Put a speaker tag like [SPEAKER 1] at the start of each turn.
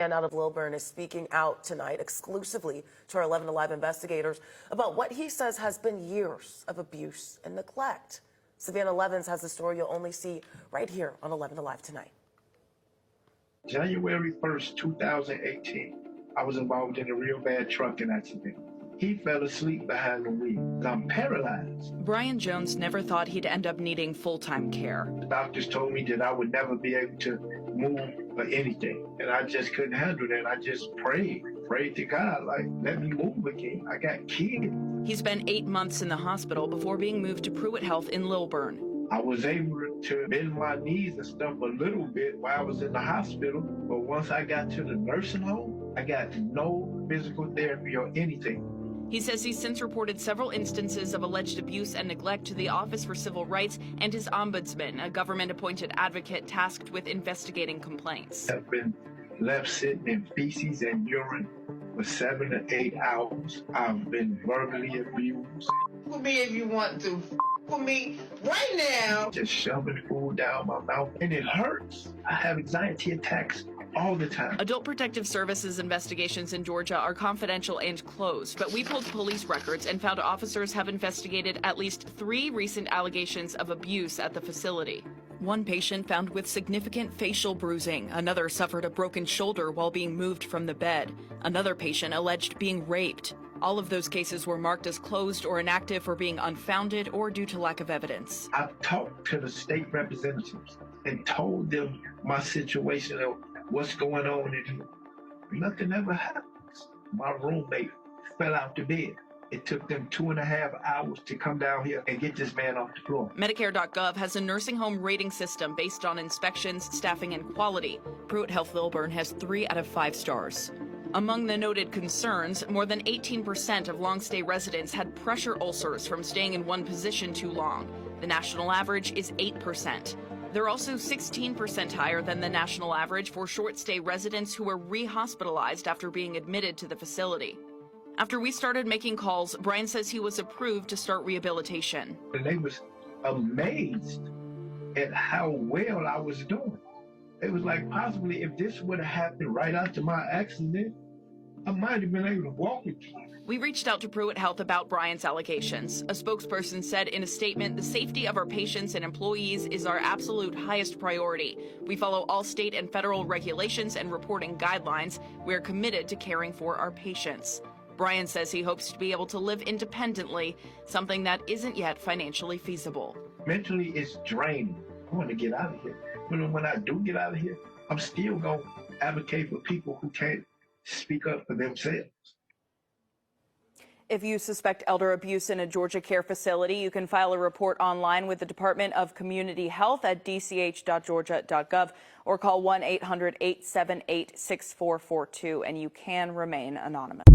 [SPEAKER 1] And out of Lilburn is speaking out tonight exclusively to our 11 Alive investigators about what he says has been years of abuse and neglect. Savannah Levins has the story you'll only see right here on 11 Alive tonight.
[SPEAKER 2] January 1st, 2018, I was involved in a real bad trucking accident. He fell asleep behind the wheel. I'm paralyzed.
[SPEAKER 3] Brian Jones never thought he'd end up needing full-time care.
[SPEAKER 2] The doctors told me that I would never be able to move or anything, and I just couldn't handle that. I just prayed to God, like, let me move again. I got kids.
[SPEAKER 3] He spent 8 months in the hospital before being moved to Pruitt Health in Lilburn.
[SPEAKER 2] I was able to bend my knees and stuff a little bit while I was in the hospital, but once I got to the nursing home, I got no physical therapy or anything.
[SPEAKER 3] He says he's since reported several instances of alleged abuse and neglect to the Office for Civil Rights and his ombudsman, a government-appointed advocate tasked with investigating complaints.
[SPEAKER 2] I've been left sitting in feces and urine for 7 to 8 hours. I've been verbally abused.
[SPEAKER 4] For me, if you want to, for me right now.
[SPEAKER 2] Just shoving food down my mouth, and it hurts. I have anxiety attacks all the time.
[SPEAKER 3] Adult Protective Services investigations in Georgia are confidential and closed, but we pulled police records and found officers have investigated at least 3 recent allegations of abuse at the facility. One patient found with significant facial bruising. Another suffered a broken shoulder while being moved from the bed. Another patient alleged being raped. All of those cases were marked as closed or inactive for being unfounded or due to lack of evidence.
[SPEAKER 2] I've talked to the state representatives and told them my situation of what's going on in here. Nothing ever happens. My roommate fell out the bed. It took them 2.5 hours to come down here and get this man off the floor.
[SPEAKER 3] Medicare.gov has a nursing home rating system based on inspections, staffing, and quality. Pruitt Health Lilburn has 3 out of 5 stars. Among the noted concerns, more than 18% of long-stay residents had pressure ulcers from staying in one position too long. The national average is 8%. They're also 16% higher than the national average for short-stay residents who were re-hospitalized after being admitted to the facility. After we started making calls, Brian says he was approved to start rehabilitation.
[SPEAKER 2] And they was amazed at how well I was doing. It was like possibly if this would have happened right after my accident, I might have been able to walk again.
[SPEAKER 3] We reached out to Pruitt Health about Brian's allegations. A spokesperson said in a statement, the safety of our patients and employees is our absolute highest priority. We follow all state and federal regulations and reporting guidelines. We are committed to caring for our patients. Brian says he hopes to be able to live independently, something that isn't yet financially feasible.
[SPEAKER 2] Mentally, it's draining. I want to get out of here. But when I do get out of here, I'm still going to advocate for people who can't speak up for themselves.
[SPEAKER 3] If you suspect elder abuse in a Georgia care facility, you can file a report online with the Department of Community Health at dch.georgia.gov or call 1-800-878-6442, and you can remain anonymous.